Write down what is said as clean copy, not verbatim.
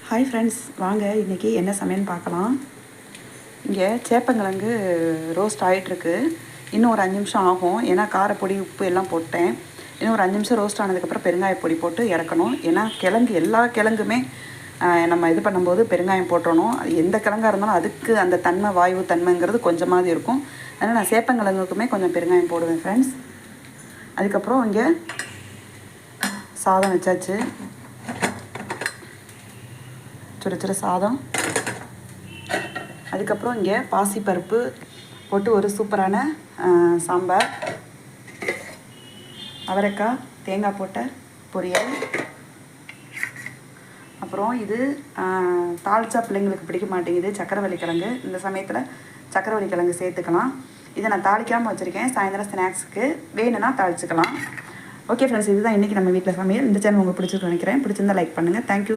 Hi friends, வாங்க இன்றைக்கி என்ன சமையல்னு பார்க்கலாம். இங்கே சேப்பங்கிழங்கு ரோஸ்ட் ஆகிட்டுருக்கு. இன்னும் ஒரு 5 நிமிஷம் ஆகும். ஏன்னா காரப்பொடி உப்பு எல்லாம் போட்டேன். இன்னும் ஒரு 5 நிமிஷம் ரோஸ்ட் ஆனதுக்கப்புறம் பெருங்காய பொடி போட்டு இறக்கணும். ஏன்னா எல்லா கிழங்குமே நம்ம இது பண்ணும்போது பெருங்காயம் போட்டுறணும். அது எந்த கிழங்காக இருந்தாலும் அதுக்கு அந்த தன்மை வாயு தன்மைங்கிறது கொஞ்சமாவது இருக்கும். அதனால் நான் சேப்பங்கிழங்குக்குமே கொஞ்சம் பெருங்காயம் போடுவேன் ஃப்ரெண்ட்ஸ். அதுக்கப்புறம் இங்கே சாதம் வச்சாச்சு. சுட சாதம். அதுக்கப்புறம் இங்கே பாசிப்பருப்பு போட்டு ஒரு சூப்பரான சாம்பார், அவரைக்காய் தேங்காய் போட்ட பொரியல். அப்புறம் இது தாளிச்சா பிள்ளைங்களுக்கு பிடிக்க மாட்டேங்குது சக்கரவள்ளி கிழங்கு. இந்த சமயத்தில் சக்கரவள்ளி கிழங்கு சேர்த்துக்கலாம். இதை நான் தாளிக்காமல் வச்சுருக்கேன். சாயந்தரம் ஸ்நாக்ஸுக்கு வேணும்னா தாளிச்சுக்கலாம். ஓகே ஃப்ரெண்ட்ஸ், இதுதான் இன்றைக்கி நம்ம வீட்டில் சமையல். இந்த சேனல் உங்களுக்கு பிடிச்சிருக்கு நினைக்கிறேன். பிடிச்சிருந்தா லைக் பண்ணுங்கள். தேங்க்யூ.